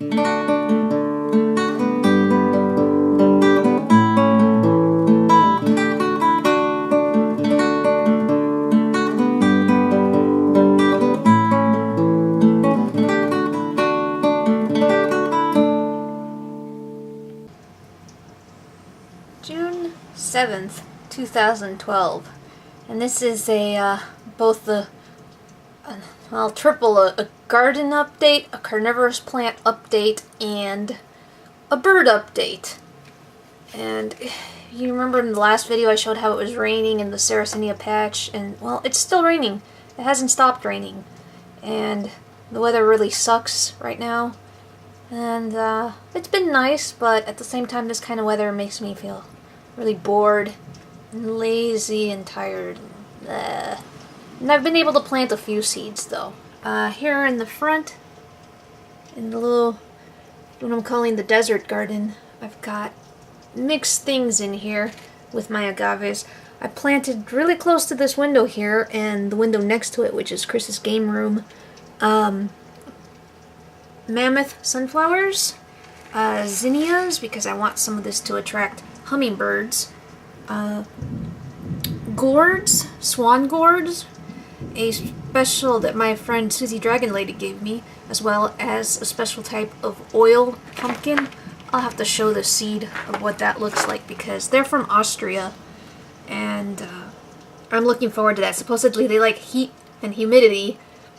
June 7th, 2012, and this is a both the triple a garden update, a carnivorous plant update, and a bird update. And you remember in the last video I showed how it was raining in the Sarracenia patch, and well, it's still raining. It hasn't stopped raining, and the weather really sucks right now. And it's been nice, but at the same time this kind of weather makes me feel really bored and lazy and tired. And I've been able to plant a few seeds though. Here in the front, in the little, what I'm calling the desert garden, I've got mixed things in here with my agaves. I planted really close to this window here and the window next to it, which is Chris's game room, mammoth sunflowers, zinnias, because I want some of this to attract hummingbirds, gourds, swan gourds, a special that my friend Susie Dragon Lady gave me, as well as a special type of oil pumpkin. I'll have to show the seed of what that looks like because they're from Austria, and I'm looking forward to that. Supposedly they like heat and humidity,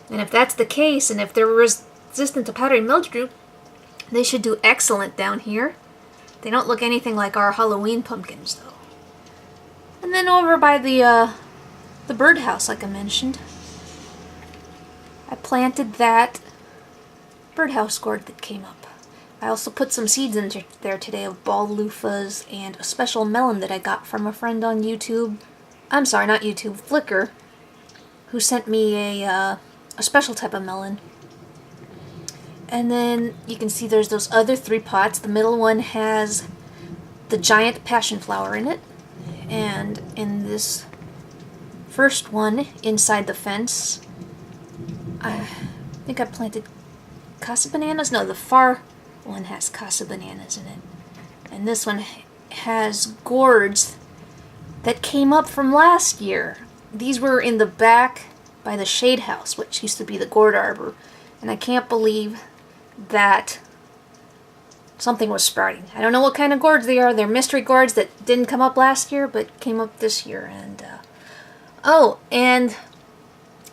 and if that's the case, and if they're resistant to powdery mildew, they should do excellent down here. They don't look anything like our Halloween pumpkins though. And then over by the birdhouse, like I mentioned, I planted that birdhouse gourd that came up. I also put some seeds in there today of ball loofahs and a special melon that I got from a friend on YouTube. I'm sorry, not YouTube, Flickr, who sent me a special type of melon. And then you can see there's those other 3 pots. The middle one has the giant passion flower in it. And in this first one, inside the fence, I think I planted casa bananas. No, the far one has casa bananas in it. And this one has gourds that came up from last year. These were in the back by the shade house, which used to be the gourd arbor. And I can't believe that something was sprouting. I don't know what kind of gourds they are. They're mystery gourds that didn't come up last year but came up this year. And oh, and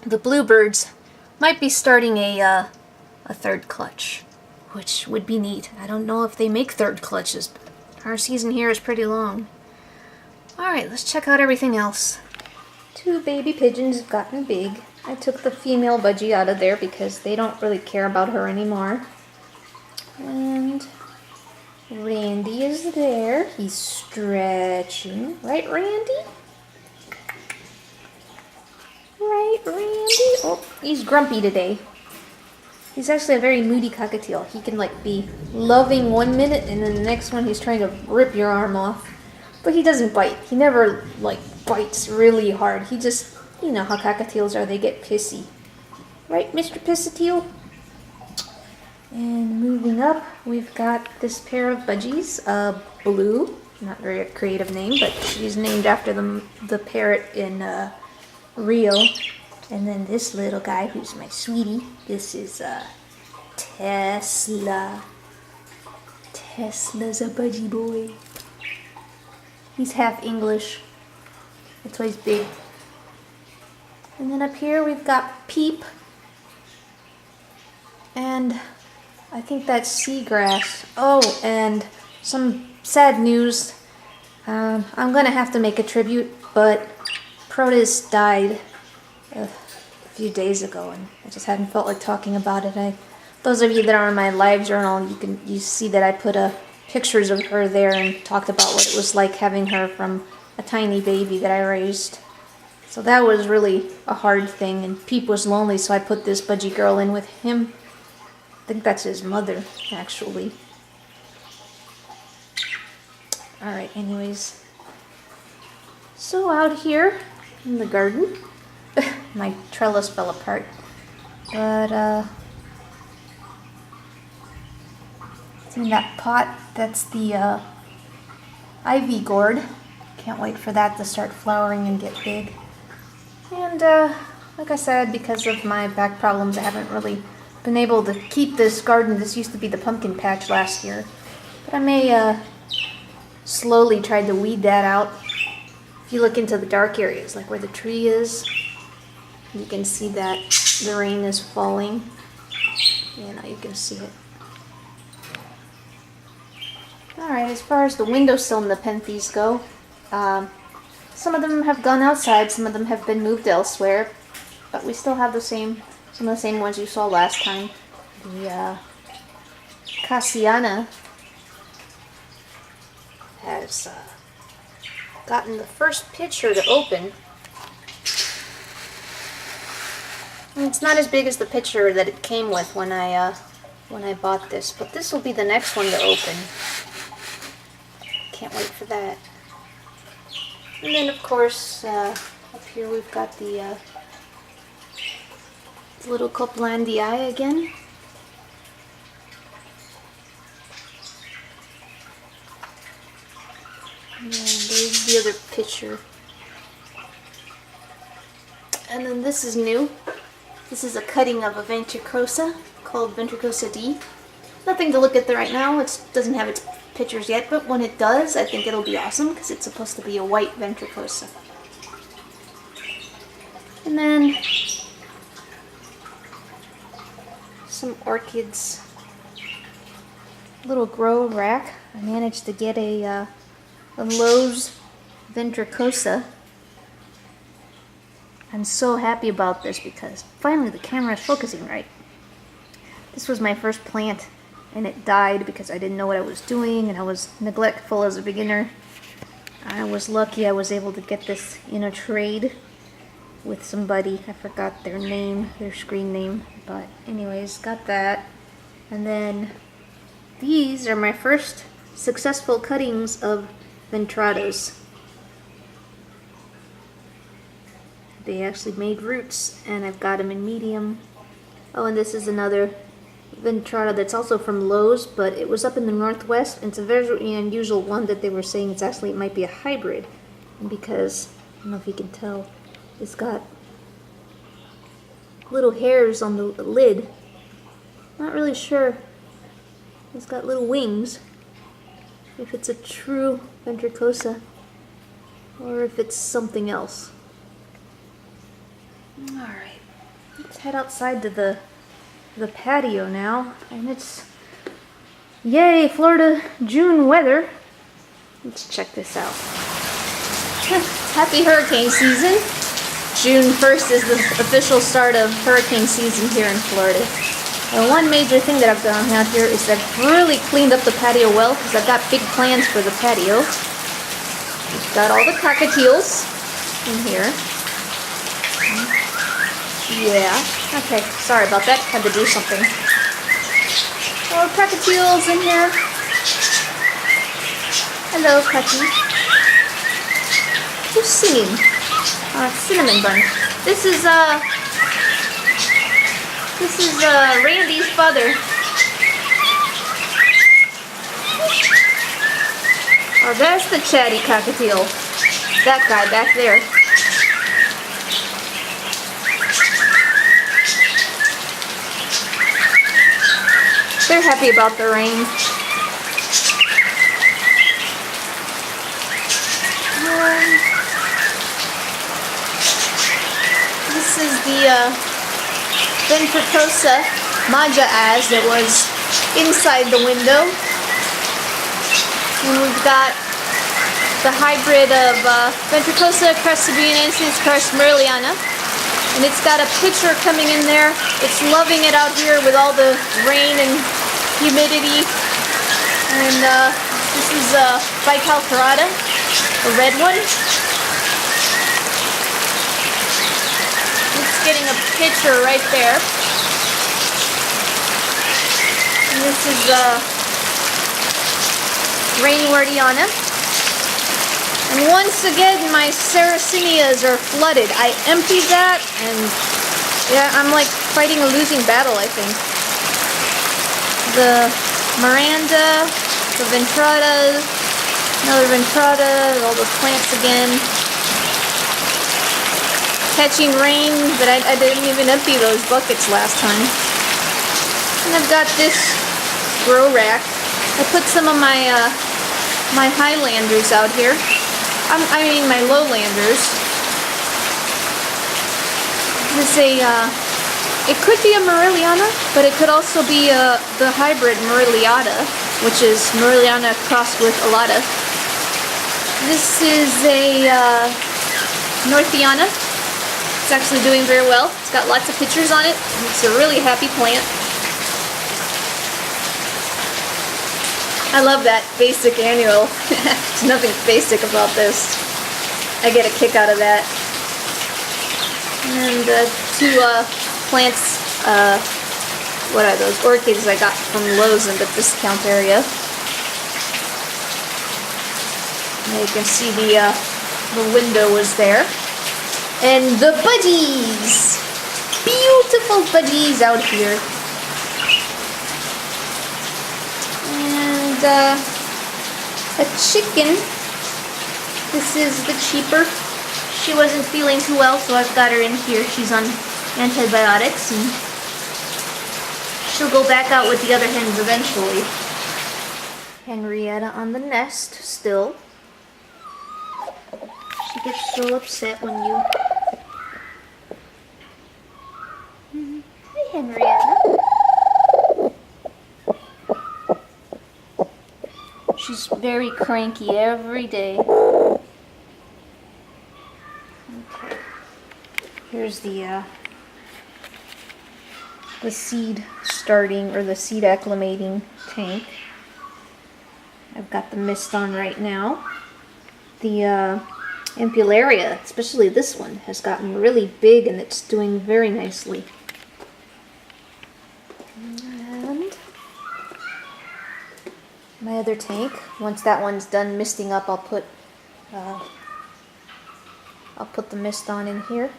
the bluebirds might be starting a third clutch, which would be neat. I don't know if they make third clutches, but our season here is pretty long. Alright, let's check out everything else. 2 baby pigeons have gotten big. I took the female budgie out of there because they don't really care about her anymore. And Randy is there. He's stretching. Right, Randy? Right, Randy? Oh, he's grumpy today. He's actually a very moody cockatiel. He can like be loving 1 minute and then the next one he's trying to rip your arm off. But he doesn't bite. He never like bites really hard. He just, you know how cockatiels are, they get pissy. Right, Mr. Pissatiel? And moving up, we've got this pair of budgies. Blue, not very a creative name, but she's named after the parrot in Rio. And then this little guy, who's my sweetie, this is Tesla. Tesla's a budgie boy. He's half English. That's why he's big. And then up here we've got Peep. And I think that's seagrass. Oh, and some sad news. I'm gonna have to make a tribute, but Protus died a few days ago, and I just hadn't felt like talking about it. Those of you that are in my live journal, you see that I put pictures of her there and talked about what it was like having her from a tiny baby that I raised. So that was really a hard thing, and Peep was lonely, so I put this budgie girl in with him. I think that's his mother, actually. Alright, anyways. So out here in the garden, my trellis fell apart. But, See that pot? That's the ivy gourd. Can't wait for that to start flowering and get big. And like I said, because of my back problems, I haven't really been able to keep this garden. This used to be the pumpkin patch last year. But I may slowly try to weed that out. If you look into the dark areas, like where the tree is, you can see that the rain is falling. Yeah, now you can see it. Alright, as far as the windowsill and the penthes go, some of them have gone outside, some of them have been moved elsewhere, but we still have some of the same ones you saw last time. The Cassiana has gotten the first pitcher to open. And it's not as big as the pitcher that it came with when I bought this, but this will be the next one to open. Can't wait for that. And then, of course, up here we've got the little Copelandii again. And there's the other picture. And then this is new. This is a cutting of a ventricosa called Ventricosa D. Nothing to look at there right now. It doesn't have its pictures yet, but when it does, I think it'll be awesome because it's supposed to be a white ventricosa. And then some orchids. Little grow rack. I managed to get a Lowe's ventricosa. I'm so happy about this because finally the camera is focusing right. This was my first plant and it died because I didn't know what I was doing and I was neglectful as a beginner. I was lucky I was able to get this in a trade with somebody. I forgot their name, their screen name, but anyways, got that. And then these are my first successful cuttings of ventradas. They actually made roots and I've got them in medium. Oh, and this is another ventrada that's also from Lowe's, but it was up in the Northwest, and it's a very unusual one that they were saying it might be a hybrid. And because, I don't know if you can tell, it's got little hairs on the lid. Not really sure. It's got little wings. If it's a true ventricosa or if it's something else. Alright, let's head outside to the patio now, and it's yay Florida June weather. Let's check this out. Happy hurricane season. June 1st is the official start of hurricane season here in Florida. And one major thing that I've done out here is I've really cleaned up the patio well because I've got big plans for the patio. We've got all the cockatiels in here. Yeah, okay, sorry about that, had to do something. Oh, cockatiels in here. Hello, Cutty. Who's singing? Cinnamon Bun. This is Randy's father. Oh, there's the chatty cockatiel. That guy back there. They're happy about the rain. This is the ventricosa majaaz that was inside the window. And we've got the hybrid of Ventricosa crassibiensis carstmerliana. And it's got a pitcher coming in there. It's loving it out here with all the rain and humidity. And this is bicalcarata, a red one. It's getting a pitcher right there. And this is rainwardiana. And once again, my sarracenias are flooded. I emptied that, and yeah, I'm like fighting a losing battle, I think. The Miranda, the Ventrata, another Ventrata, all those plants again. Catching rain, but I didn't even empty those buckets last time. And I've got this grow rack. I put some of my my Highlanders out here. I mean my Lowlanders. This is it could be a Morelliana, but it could also be the hybrid Morelliata, which is Morelliana crossed with Alata. This is a Northiana. It's actually doing very well. It's got lots of pictures on it. It's a really happy plant. I love that basic annual. There's nothing basic about this. I get a kick out of that. And two plants, what are those? Orchids I got from Lowe's in the discount area. And you can see the window was there. And the budgies! Beautiful budgies out here. And a chicken. This is the cheaper. She wasn't feeling too well, so I've got her in here. She's on antibiotics, and she'll go back out with the other hens eventually. Henrietta on the nest still. She gets so upset when you... Hi, Henrietta. She's very cranky every day. Okay. Here's the seed starting, or the seed acclimating tank. I've got the mist on right now. The Ampullaria, especially this one, has gotten really big and it's doing very nicely. And my other tank, once that one's done misting up, I'll put the mist on in here.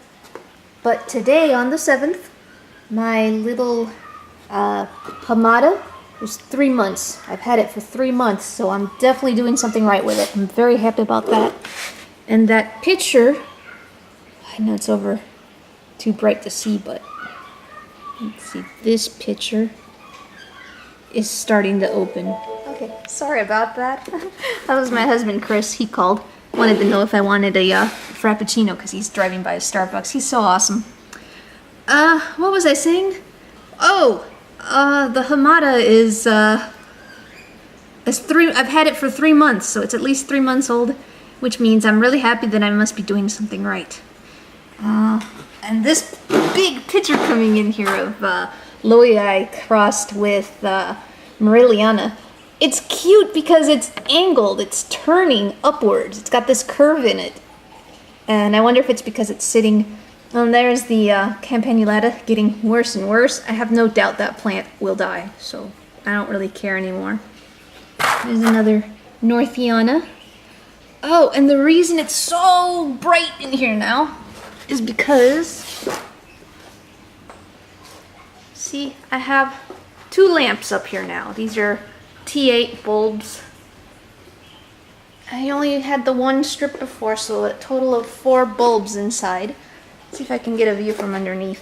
But today, on the 7th, my little Hamada was 3 months. I've had it for 3 months, so I'm definitely doing something right with it. I'm very happy about that. And that picture, I know it's over too bright to see, but let's see, this picture is starting to open. Okay, sorry about that. That was my husband, Chris. He called. Wanted to know if I wanted a Frappuccino because he's driving by a Starbucks. He's so awesome. What was I saying? Oh, the Hamada is I've had it for 3 months, so it's at least 3 months old, which means I'm really happy that I must be doing something right. And this big picture coming in here of Loyai crossed with Morelliana. It's cute because it's angled, it's turning upwards. It's got this curve in it. And I wonder if it's because it's sitting... And there's the Campanulata getting worse and worse. I have no doubt that plant will die, so I don't really care anymore. There's another Northiana. Oh, and the reason it's so bright in here now is because... See, I have 2 lamps up here now. These are T8 bulbs. I only had the 1 strip before, so a total of 4 bulbs inside. Let's see if I can get a view from underneath.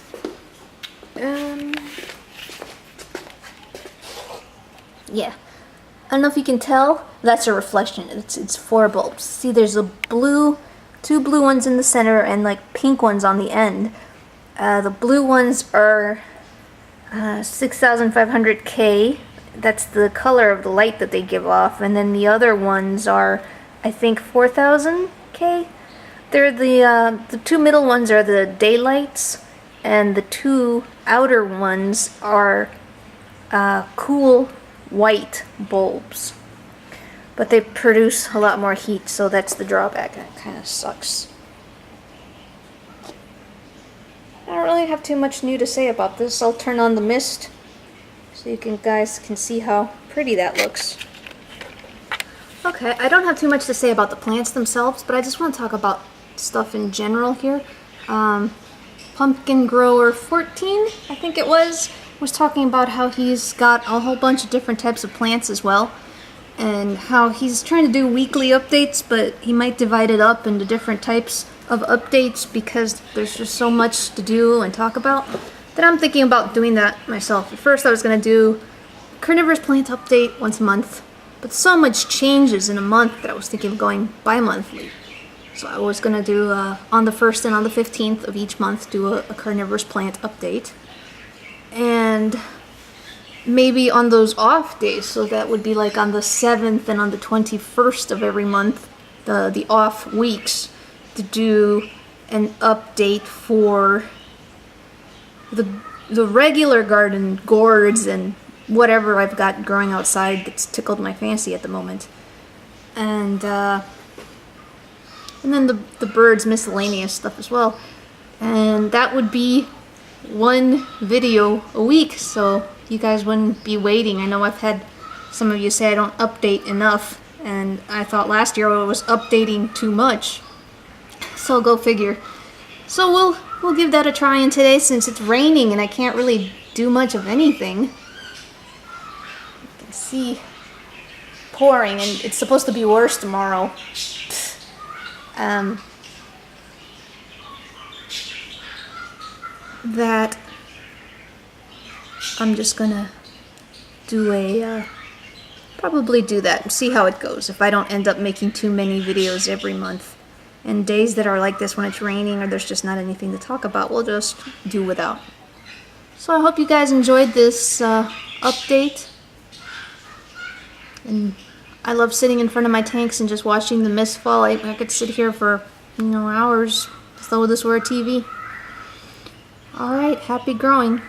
Yeah. I don't know if you can tell. That's a reflection. It's 4 bulbs. See, there's a blue, 2 blue ones in the center, and like pink ones on the end. The blue ones are 6,500 K. That's the color of the light that they give off, and then the other ones are, I think, 4,000 K. They're the 2 middle ones are the daylights, and the 2 outer ones are cool white bulbs. But they produce a lot more heat, so that's the drawback. That kind of sucks. I don't really have too much new to say about this. I'll turn on the mist so you guys can see how pretty that looks. Okay, I don't have too much to say about the plants themselves, but I just want to talk about stuff in general here. Pumpkin Grower 14, I think it was was talking about how he's got a whole bunch of different types of plants as well, and how he's trying to do weekly updates, but he might divide it up into different types of updates because there's just so much to do and talk about that I'm thinking about doing that myself. At first I was going to do carnivorous plant update once a month, but so much changes in a month that I was thinking of going bi-monthly. So I was going to do on the 1st and on the 15th of each month do a carnivorous plant update. And maybe on those off days, so that would be like on the 7th and on the 21st of every month, the off weeks, to do an update for the regular garden gourds and whatever I've got growing outside that's tickled my fancy at the moment. And then the birds miscellaneous stuff as well. And that would be one video a week, so you guys wouldn't be waiting. I know I've had some of you say I don't update enough, and I thought last year I was updating too much. So go figure. So we'll give that a try in today since it's raining and I can't really do much of anything. You can see pouring, and it's supposed to be worse tomorrow. That I'm just gonna do probably do that and see how it goes if I don't end up making too many videos every month. And days that are like this when it's raining or there's just not anything to talk about, we'll just do without. So I hope you guys enjoyed this update. And I love sitting in front of my tanks and just watching the mist fall. I could sit here for, hours as though this were a TV. Alright, happy growing.